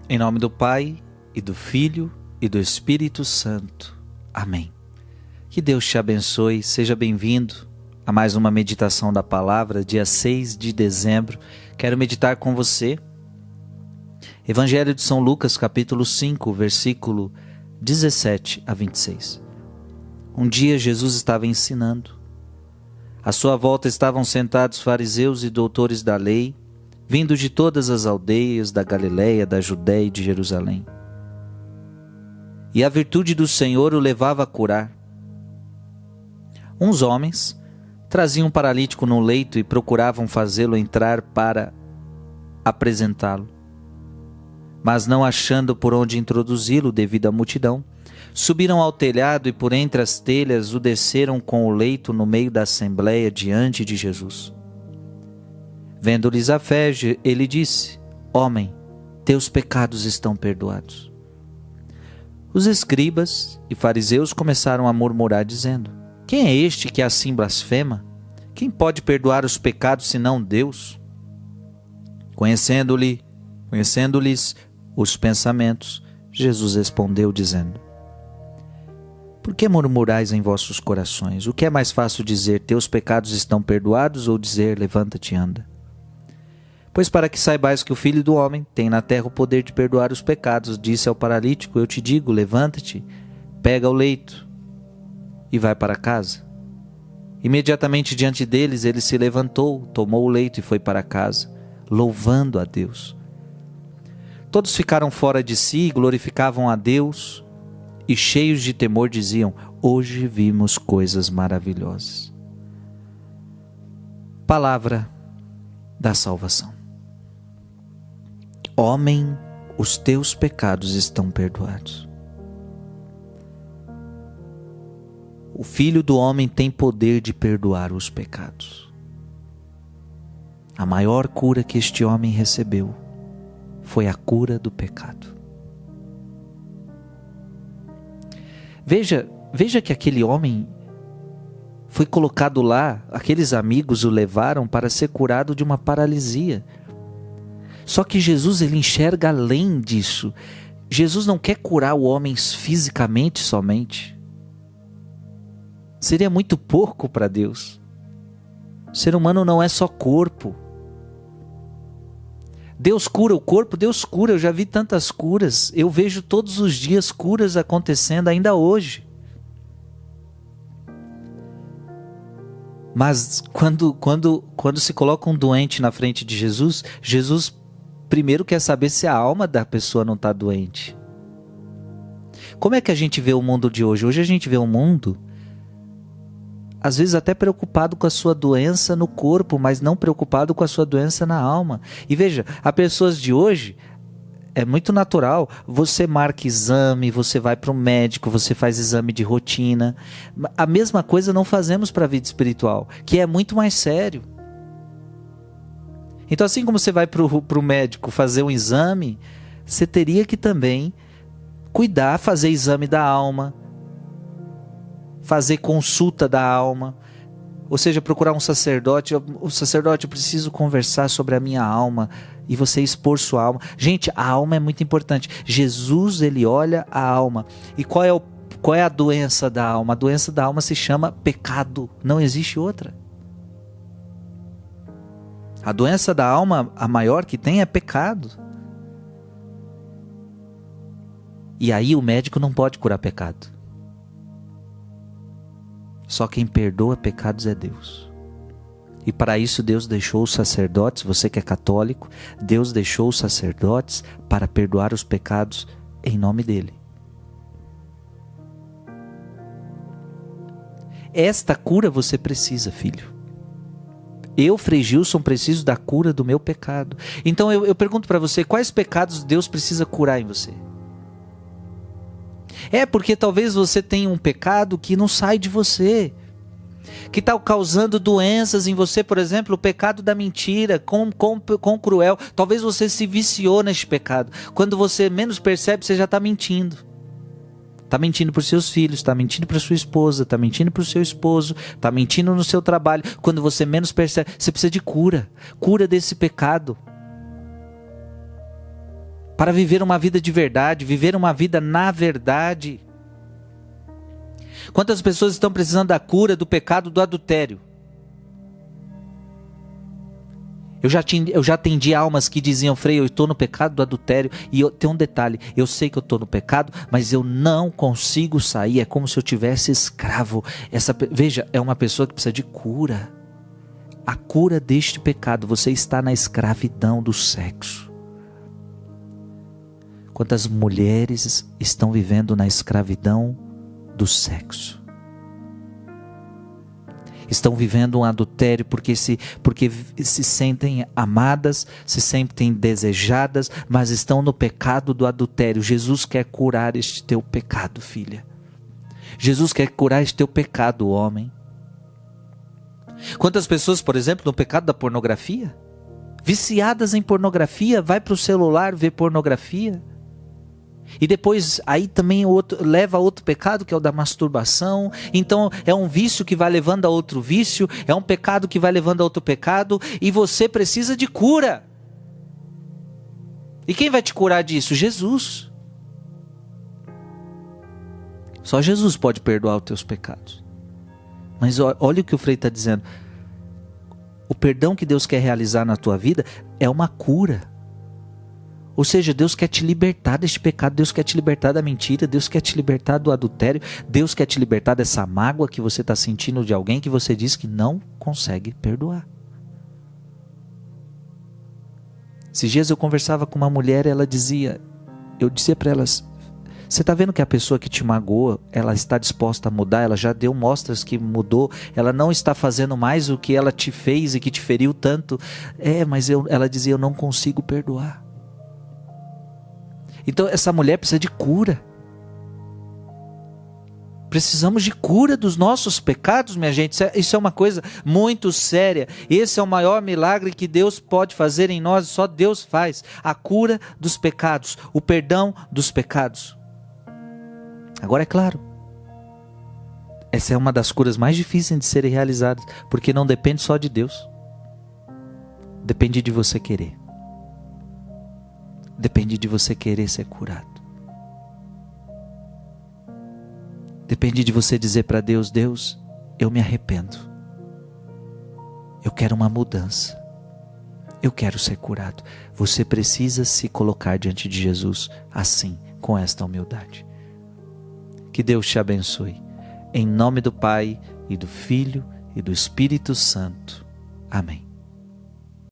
Em nome do Pai, e do Filho, e do Espírito Santo. Amém. Que Deus te abençoe, seja bem-vindo a mais uma meditação da palavra, dia 6 de dezembro. Quero meditar com você. Evangelho de São Lucas, capítulo 5, versículo 17 a 26. Um dia Jesus estava ensinando. À sua volta estavam sentados fariseus e doutores da lei, vindo de todas as aldeias da Galileia, da Judéia e de Jerusalém. E a virtude do Senhor o levava a curar. Uns homens traziam um paralítico no leito e procuravam fazê-lo entrar para apresentá-lo. Mas não achando por onde introduzi-lo devido à multidão, subiram ao telhado e por entre as telhas o desceram com o leito no meio da assembleia diante de Jesus. Vendo-lhes a fé, ele disse: Homem, teus pecados estão perdoados. Os escribas e fariseus começaram a murmurar, dizendo: Quem é este que assim blasfema? Quem pode perdoar os pecados senão Deus? Conhecendo-lhes os pensamentos, Jesus respondeu, dizendo: Por que murmurais em vossos corações? O que é mais fácil dizer: Teus pecados estão perdoados, ou dizer: Levanta-te e anda? Pois para que saibais que o Filho do Homem tem na terra o poder de perdoar os pecados, disse ao paralítico: Eu te digo, levanta-te, pega o leito e vai para casa. Imediatamente diante deles ele se levantou, tomou o leito e foi para casa, louvando a Deus. Todos ficaram fora de si e glorificavam a Deus, e cheios de temor diziam: Hoje vimos coisas maravilhosas. Palavra da salvação. Homem, os teus pecados estão perdoados. O Filho do Homem tem poder de perdoar os pecados. A maior cura que este homem recebeu foi a cura do pecado. Veja que aquele homem foi colocado lá, aqueles amigos o levaram para ser curado de uma paralisia. Só que Jesus, ele enxerga além disso. Jesus não quer curar o homem fisicamente somente. Seria muito pouco para Deus. O ser humano não é só corpo. Deus cura o corpo, Deus cura. Eu já vi tantas curas. Eu vejo todos os dias curas acontecendo ainda hoje. Mas quando se coloca um doente na frente de Jesus, Jesus primeiro quer saber se a alma da pessoa não está doente. Como é que a gente vê o mundo de hoje? Hoje a gente vê um mundo, às vezes até preocupado com a sua doença no corpo, mas não preocupado com a sua doença na alma. E veja, as pessoas de hoje, é muito natural, você marca exame, você vai para o médico, você faz exame de rotina. A mesma coisa não fazemos para a vida espiritual, que é muito mais sério. Então, assim como você vai para o médico fazer um exame, você teria que também cuidar, fazer exame da alma, fazer consulta da alma, ou seja, procurar um sacerdote. O sacerdote, eu preciso conversar sobre a minha alma, e você expor sua alma. Gente, a alma é muito importante. Jesus, ele olha a alma. E qual é a doença da alma? A doença da alma se chama pecado. Não existe outra. A doença da alma, a maior que tem, é pecado. E aí o médico não pode curar pecado. Só quem perdoa pecados é Deus. E para isso Deus deixou os sacerdotes, você que é católico, Deus deixou os sacerdotes para perdoar os pecados em nome dele. Esta cura você precisa, filho. Eu, Frei Gilson, preciso da cura do meu pecado. Então eu pergunto para você, quais pecados Deus precisa curar em você? É porque talvez você tenha um pecado que não sai de você, que está causando doenças em você. Por exemplo, o pecado da mentira, quão cruel. Talvez você se viciou neste pecado. Quando você menos percebe, você já está mentindo. Está mentindo para os seus filhos, está mentindo para sua esposa, está mentindo para o seu esposo, está mentindo no seu trabalho. Quando você menos percebe, você precisa de cura desse pecado. para viver uma vida de verdade, viver uma vida na verdade. Quantas pessoas estão precisando da cura do pecado do adultério? Eu já atendi almas que diziam: Frei, eu estou no pecado do adultério. E tem um detalhe: eu sei que eu estou no pecado, mas eu não consigo sair. É como se eu tivesse escravo. Veja, é uma pessoa que precisa de cura. A cura deste pecado. Você está na escravidão do sexo. Quantas mulheres estão vivendo na escravidão do sexo? Estão vivendo um adultério porque se sentem amadas, se sentem desejadas, mas estão no pecado do adultério. Jesus quer curar este teu pecado, filha. Jesus quer curar este teu pecado, homem. Quantas pessoas, por exemplo, no pecado da pornografia, viciadas em pornografia, vai para o celular ver pornografia. E depois aí também leva a outro pecado, que é o da masturbação. Então é um vício que vai levando a outro vício, é um pecado que vai levando a outro pecado, e você precisa de cura. E quem vai te curar disso? Jesus. Só Jesus pode perdoar os teus pecados. Mas olha o que o Frei está dizendo. O perdão que Deus quer realizar na tua vida é uma cura. Ou seja, Deus quer te libertar deste pecado, Deus quer te libertar da mentira, Deus quer te libertar do adultério, Deus quer te libertar dessa mágoa que você está sentindo de alguém que você diz que não consegue perdoar. Esses dias eu conversava com uma mulher, eu dizia para elas: você está vendo que a pessoa que te magoou, ela está disposta a mudar, ela já deu mostras que mudou, ela não está fazendo mais o que ela te fez e que te feriu tanto. Mas ela dizia: eu não consigo perdoar. Então essa mulher precisa de cura. Precisamos de cura dos nossos pecados, minha gente. Isso é uma coisa muito séria. Esse é o maior milagre que Deus pode fazer em nós. Só Deus faz. A cura dos pecados. O perdão dos pecados. Agora é claro, essa é uma das curas mais difíceis de serem realizadas. Porque não depende só de Deus. Depende de você querer. Depende de você querer ser curado. Depende de você dizer para Deus: Deus, eu me arrependo. Eu quero uma mudança. Eu quero ser curado. Você precisa se colocar diante de Jesus assim, com esta humildade. Que Deus te abençoe. Em nome do Pai, e do Filho, e do Espírito Santo. Amém.